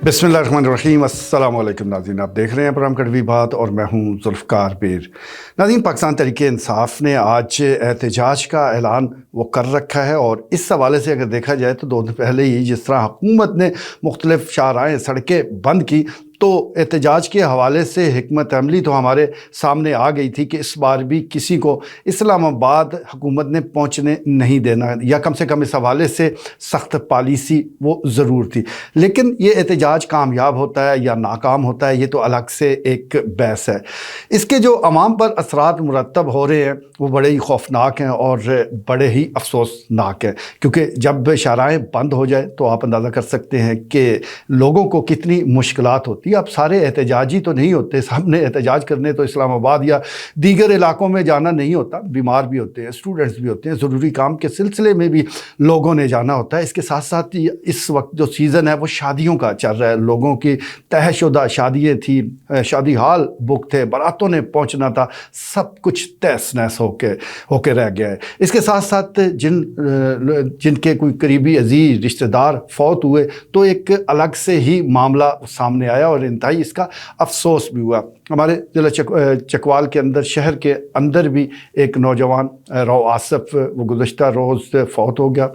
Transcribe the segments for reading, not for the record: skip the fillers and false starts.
बिस्मिल्लाहिर्रहमानिर्रहीम। अस्सलाम वालेकुम नाज़रीन, आप देख रहे हैं प्रोग्राम कड़वी बात और मैं हूं ज़ुल्फ़कार पीर। नाज़रीन, पाकिस्तान तहरीक इंसाफ ने आज एहतजाज का ऐलान वो कर रखा है और इस हवाले से अगर देखा जाए तो 2 दिन पहले ही जिस तरह हुकूमत ने मुख्तलिफ़ शाहराएँ सड़कें बंद की, तो एहतजाज के हवाले से हिकमत अमली तो हमारे सामने आ गई थी कि इस बार भी किसी को इस्लामाबाद हुकूमत ने पहुंचने नहीं देना, या कम से कम इस हवाले से सख्त पॉलिसी वो ज़रूर थी। लेकिन ये एहतजाज कामयाब होता है या नाकाम होता है, ये तो अलग से एक बहस है। इसके जो अवाम पर असरात मुरतब हो रहे हैं वो बड़े ही खौफनाक हैं और बड़े ही अफसोसनाक हैं, क्योंकि जब शाहराएँ बंद हो जाए तो आप अंदाज़ा कर सकते हैं कि लोगों को कितनी मुश्किलात होती। अब सारे एहतजाजी तो नहीं होते, सामने एहतजाज करने तो इस्लामाबाद या दीगर इलाकों में जाना नहीं होता, बीमार भी होते हैं, स्टूडेंट्स भी होते हैं, ज़रूरी काम के सिलसिले में भी लोगों ने जाना होता है। इसके साथ साथ इस वक्त जो सीज़न है वो शादियों का चल रहा है, लोगों की तयशुदा शादियाँ थी, शादी हाल बुक थे, बारातों ने पहुँचना था, सब कुछ तहस नहस होके रह गया है। इसके साथ साथ जिनके कोई करीबी अजीज रिश्तेदार फौत हुए तो एक अलग से ही मामला सामने आया और इंतहाई इसका अफसोस भी हुआ। हमारे ज़िला चकवाल के अंदर, शहर के अंदर भी एक नौजवान राव आसफ़ वो गुज़श्ता रोज़ फौत हो गया।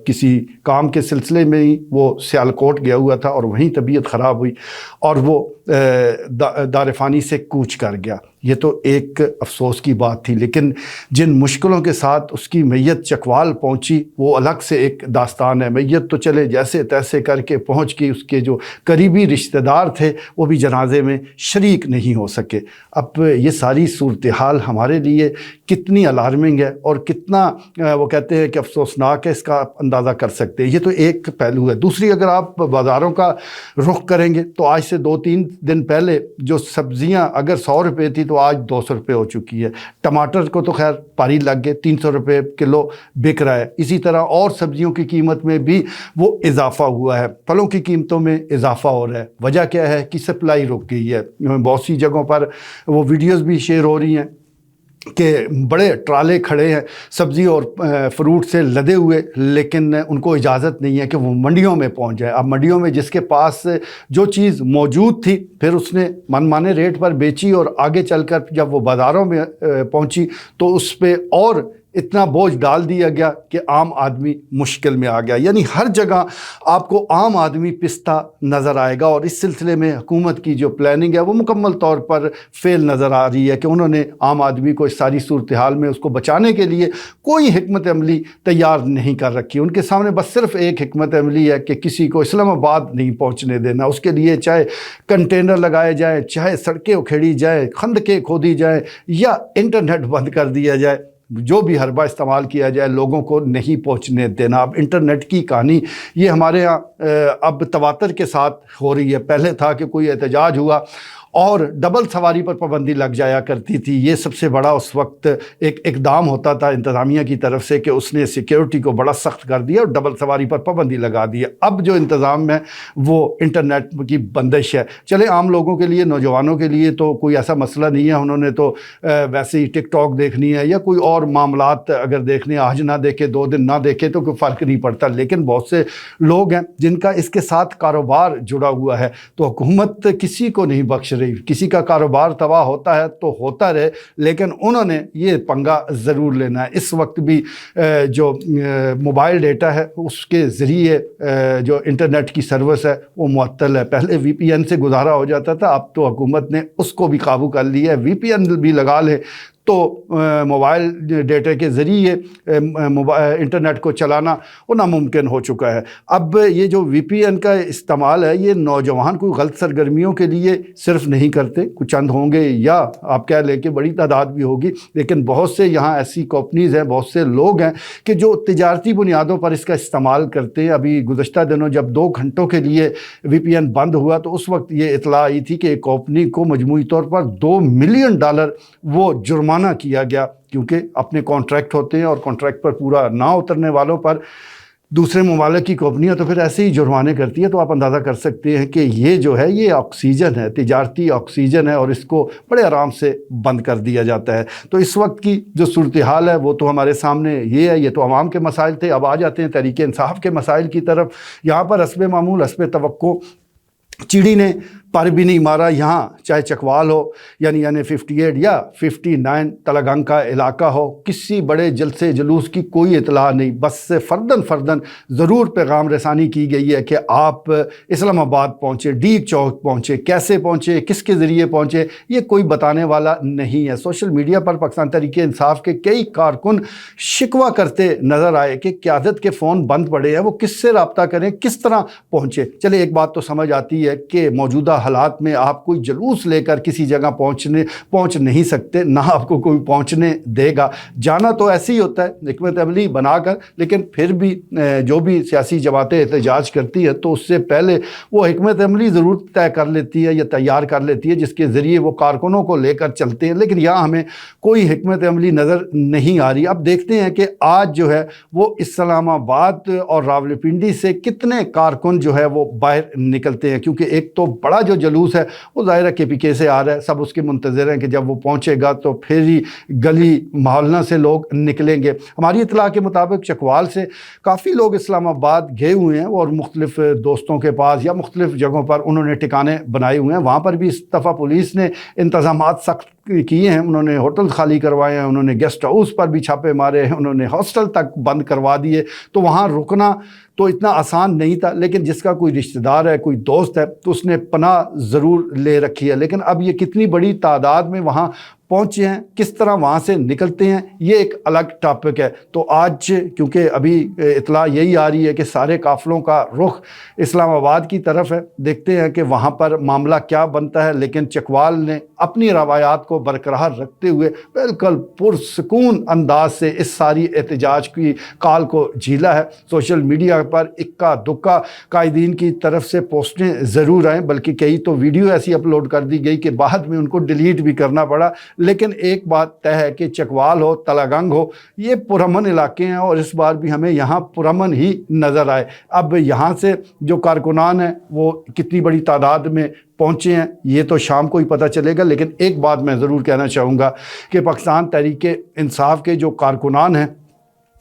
किसी काम के सिलसिले में ही वो सियालकोट गया हुआ था और वहीं तबीयत ख़राब हुई और वो दारफ़ानी से कूच कर गया। ये तो एक अफसोस की बात थी, लेकिन जिन मुश्किलों के साथ उसकी मैयत चकवाल पहुंची वो अलग से एक दास्तान है। मैयत तो चले जैसे तैसे करके पहुंच गई, उसके जो करीबी रिश्तेदार थे वो भी जनाजे में शरीक नहीं हो सके। अब ये सारी सूरत हाल हमारे लिए कितनी अलार्मिंग है और कितना वो कहते हैं कि अफसोसनाक है, इसका आप अंदाज़ा कर सकते हैं। ये तो एक पहलू है। दूसरी, अगर आप बाज़ारों का रुख करेंगे तो आज से 2-3 दिन पहले जो सब्ज़ियाँ अगर 100 रुपये थी तो आज 200 रुपये हो चुकी है। टमाटर को तो खैर पारी लग गए, 300 रुपये किलो बिक रहा है। इसी तरह और सब्जियों की कीमत में भी वो इजाफ़ा हुआ है, फलों की कीमतों में इजाफ़ा हो रहा है। वजह क्या है कि सप्लाई रुक गई है। बहुत सी जगहों पर वो वीडियोज़ भी शेयर हो रही हैं कि बड़े ट्राले खड़े हैं सब्ज़ी और फ्रूट से लदे हुए, लेकिन उनको इजाज़त नहीं है कि वो मंडियों में पहुंच जाए। अब मंडियों में जिसके पास जो चीज़ मौजूद थी फिर उसने मनमाने रेट पर बेची और आगे चलकर जब वो बाज़ारों में पहुंची तो उस पर और इतना बोझ डाल दिया गया कि आम आदमी मुश्किल में आ गया। यानी हर जगह आपको आम आदमी पिसता नज़र आएगा और इस सिलसिले में हुकूमत की जो प्लानिंग है वो मुकम्मल तौर पर फेल नज़र आ रही है कि उन्होंने आम आदमी को इस सारी सूरत हाल में उसको बचाने के लिए कोई हिकमत अमली तैयार नहीं कर रखी। उनके सामने बस सिर्फ एक हिकमत अमली है कि किसी को इस्लामाबाद नहीं पहुँचने देना। उसके लिए चाहे कंटेनर लगाए जाएँ, चाहे सड़कें उखेड़ी जाएँ, खंदकें खोदी जाएँ या इंटरनेट बंद कर दिया जाए, जो भी हरबा इस्तेमाल किया जाए, लोगों को नहीं पहुंचने देना। अब इंटरनेट की कहानी ये हमारे यहाँ अब तवातर के साथ हो रही है। पहले था कि कोई एहतजाज हुआ और डबल सवारी पर पाबंदी लग जाया करती थी। ये सबसे बड़ा उस वक्त एक इकदाम होता था इंतज़ामिया की तरफ से कि उसने सिक्योरिटी को बड़ा सख्त कर दिया और डबल सवारी पर पाबंदी लगा दी। अब जो इंतज़ाम है वो इंटरनेट की बंदिश है। चले आम लोगों के लिए, नौजवानों के लिए तो कोई ऐसा मसला नहीं है, उन्होंने तो वैसे ही टिकटॉक देखनी है या कोई और मामलात अगर देखने, आज ना देखे 2 दिन ना देखे तो कोई फ़र्क नहीं पड़ता। लेकिन बहुत से लोग हैं जिनका इसके साथ कारोबार जुड़ा हुआ है, तो हुकूमत किसी को नहीं बख्श रही। किसी का कारोबार तबाह होता है तो होता रहे, लेकिन उन्होंने ये पंगा ज़रूर लेना है। इस वक्त भी जो मोबाइल डेटा है उसके ज़रिए जो इंटरनेट की सर्विस है वो मुअत्तल है। पहले VPN से गुजारा हो जाता था, अब तो हुकूमत ने उसको भी काबू कर लिया है। VPN भी लगा ले तो मोबाइल डेटा के ज़रिए इंटरनेट को चलाना वो नामुमकिन हो चुका है। अब ये जो VPN का इस्तेमाल है ये नौजवान कोई गलत सरगर्मियों के लिए सिर्फ नहीं करते, कुछ चंद होंगे या आप कह लें कि बड़ी तादाद भी होगी, लेकिन बहुत से यहाँ ऐसी कंपनीज़ हैं, बहुत से लोग हैं कि जो तिजारती बुनियादों पर इसका इस्तेमाल करते हैं। अभी गुज़श्ता दिनों जब 2 घंटों के लिए VPN बंद हुआ तो उस वक्त ये इतला आई थी कि एक कंपनी को मजमूई तौर पर $2 मिलियन वो जुर्माना किया गया, क्योंकि अपने कॉन्ट्रैक्ट होते हैं और कॉन्ट्रैक्ट पर पूरा ना उतरने वालों पर दूसरे ममालिक की कंपनियां तो फिर ऐसे ही जुर्माने करती है। तो आप अंदाज़ा कर सकते हैं कि ये जो है ये ऑक्सीजन है, तिजारती ऑक्सीजन है और इसको बड़े आराम से बंद कर दिया जाता है। तो इस वक्त की जो सूरत हाल है वो तो हमारे सामने ये है। ये तो अवाम के मसाइल थे। अब आ जाते हैं तहरीक इंसाफ के मसाइल की तरफ। यहाँ पर हस्बे मामूल, हस्बे तवक्को चिड़ी ने पर भी नहीं मारा। यहाँ चाहे चकवाल हो यानी NA-58 या 59 तलगंग का इलाका हो, किसी बड़े जलसे जुलूस की कोई इतला नहीं। बस फर्दन ज़रूर पैगाम रसानी की गई है कि आप इस्लामाबाद पहुँचे, डीग चौक पहुँचे, कैसे पहुँचे, किसके ज़रिए पहुँचे, ये कोई बताने वाला नहीं है। सोशल मीडिया पर पाकिस्तान तहरीक इंसाफ के कई कारकुन शिकवा करते नज़र आए कि क़यादत के फ़ोन बंद पड़े हैं, वो किससे रब्ता करें, किस तरह पहुँचे। चले एक बात तो समझ आती है कि मौजूदा हालात में आप कोई जुलूस लेकर किसी जगह पहुंच नहीं सकते, ना आपको कोई पहुंचने देगा। जाना तो ऐसे ही होता है हिकमत अमली बनाकर, लेकिन फिर भी जो भी सियासी जमातें एहतजाज करती है तो उससे पहले वो हिकमत अमली ज़रूर तय कर लेती है या तैयार कर लेती है जिसके ज़रिए वो कारकुनों को लेकर चलते हैं। लेकिन यहाँ हमें कोई हिकमत अमली नज़र नहीं आ रही। अब देखते हैं कि आज जो है वो इस्लामाबाद और रावलपिंडी से कितने कारकुन जो है वो बाहर निकलते हैं, क्योंकि एक तो बड़ा जो जुलूस है वो ज़ाहिर KPK से आ रहा है। सब उसके मुंतज़र हैं कि जब वो पहुंचेगा तो फिर ही गली मोहल्ला से लोग निकलेंगे। हमारी इतला के मुताबिक चकवाल से काफ़ी लोग इस्लामाबाद गए हुए हैं और मुख्तलिफ दोस्तों के पास या मुख्तलिफ जगहों पर उन्होंने ठिकाने बनाए हुए हैं। वहाँ पर भी इस दफ़ा पुलिस ने इंतज़ामात सख्त किए हैं। उन्होंने होटल खाली करवाए हैं, उन्होंने गेस्ट हाउस पर भी छापे मारे हैं, उन्होंने हॉस्टल तक बंद करवा दिए। तो वहाँ रुकना तो इतना आसान नहीं था, लेकिन जिसका कोई रिश्तेदार है, कोई दोस्त है, तो उसने पनाह ज़रूर ले रखी है। लेकिन अब ये कितनी बड़ी तादाद में वहाँ पहुँचे हैं, किस तरह वहाँ से निकलते हैं, ये एक अलग टॉपिक है। तो आज क्योंकि अभी इतला यही आ रही है कि सारे काफ़िलों का रुख इस्लामाबाद की तरफ है, देखते हैं कि वहाँ पर मामला क्या बनता है। लेकिन चकवाल ने अपनी रवायात को बरकरार रखते हुए बिल्कुल पुरसकून अंदाज से इस सारी एहतजाज की काल को झीला है। सोशल मीडिया पर इक्का दुक्का कायदीन की तरफ से पोस्टें ज़रूर आएँ, बल्कि कई तो वीडियो ऐसी अपलोड कर दी गई कि बाद में उनको डिलीट भी करना पड़ा। लेकिन एक बात तय है कि चकवाल हो, तलगंग हो, ये पुरअमन इलाके हैं और इस बार भी हमें यहाँ पुरअमन ही नज़र आए। अब यहाँ से जो कारकुनान हैं वो कितनी बड़ी तादाद में पहुँचे हैं ये तो शाम को ही पता चलेगा। लेकिन एक बात मैं ज़रूर कहना चाहूँगा कि पाकिस्तान तहरीक इंसाफ के जो कारकुनान हैं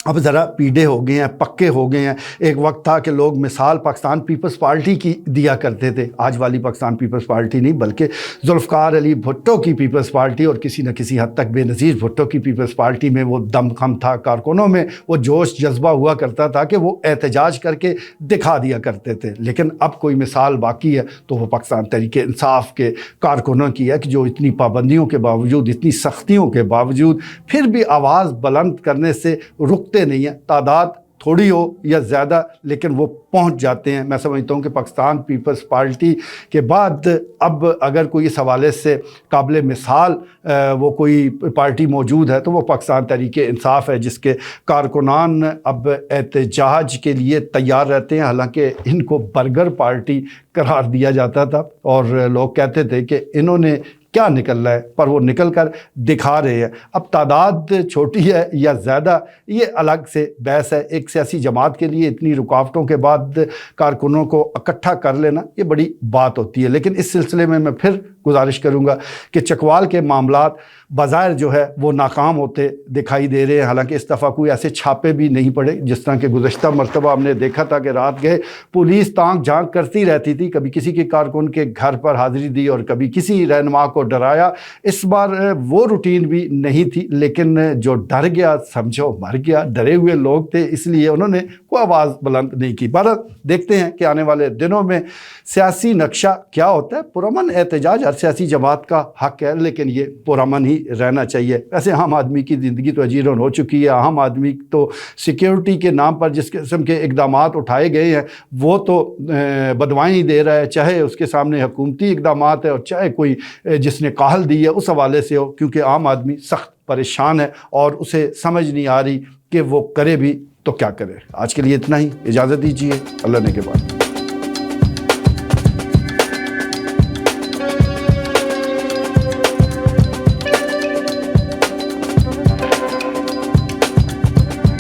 अब ज़रा पीढ़े हो गए हैं, पक्के हो गए हैं। एक वक्त था कि लोग मिसाल पाकिस्तान पीपल्स पार्टी की दिया करते थे, आज वाली पाकिस्तान पीपल्स पार्टी नहीं बल्कि जुल्फ़िकार अली भुट्टो की पीपल्स पार्टी और किसी न किसी हद तक बेनज़ीर भुट्टो की पीपल्स पार्टी में वो दमखम था, कारकुनों में वो जोश जज्बा हुआ करता था कि वो एहतजाज करके दिखा दिया करते थे। लेकिन अब कोई मिसाल बाकी है तो वो पाकिस्तान तहरीक इंसाफ के कारकुनों की है कि जो इतनी पाबंदियों के बावजूद, इतनी सख्तियों के बावजूद फिर भी आवाज़ बुलंद करने से रुकते नहीं है। तादाद थोड़ी हो या ज़्यादा, लेकिन वो पहुंच जाते हैं। मैं समझता हूं कि पाकिस्तान पीपल्स पार्टी के बाद अब अगर कोई इस हवाले से काबिल मिसाल वो कोई पार्टी मौजूद है तो वो पाकिस्तान तहरीक इंसाफ है, जिसके कारकुनान अब एहतजाज के लिए तैयार रहते हैं। हालांकि इनको बर्गर पार्टी करार दिया जाता था और लोग कहते थे कि इन्होंने क्या निकल रहा है, पर वो निकल कर दिखा रहे हैं। अब तादाद छोटी है या ज़्यादा ये अलग से बहस है। एक सियासी जमात के लिए इतनी रुकावटों के बाद कारकुनों को इकट्ठा कर लेना ये बड़ी बात होती है। लेकिन इस सिलसिले में मैं फिर गुजारिश करूँगा कि चकवाल के मामलात बाज़ाहिर जो है वो नाकाम होते दिखाई दे रहे हैं। हालांकि इस दफ़ा कोई ऐसे छापे भी नहीं पड़े जिस तरह के गुज़श्ता मरतबा हमने देखा था कि रात गए पुलिस ताक झांक करती रहती थी, कभी किसी के कारकुन के घर पर हाज़िरी दी और कभी किसी रहनुमा को डराया। इस बार वो रूटीन भी नहीं थी, लेकिन जो डर गया समझो मर गया। डरे हुए लोग थे इसलिए उन्होंने कोई आवाज़ बुलंद नहीं की। बहरहाल देखते हैं कि आने वाले दिनों में सियासी नक्शा क्या होता है। पुरअमन एहतजाज हर सियासी जमात का हक है, लेकिन ये पुरअमन ही रहना चाहिए। वैसे आम आदमी की ज़िंदगी तो अजीरन हो चुकी है। आम आदमी तो सिक्योरिटी के नाम पर जिस किस्म के इक़दामात उठाए गए हैं वो तो बदवाई दे रहा है, चाहे उसके सामने हुकूमती इक़दामात है और चाहे कोई जिसने काहल दी है उस हवाले से हो, क्योंकि आम आदमी सख्त परेशान है और उसे समझ नहीं आ रही कि वो करे भी तो क्या करे। आज के लिए इतना ही, इजाज़त दीजिए, अल्लाह ने के बाद।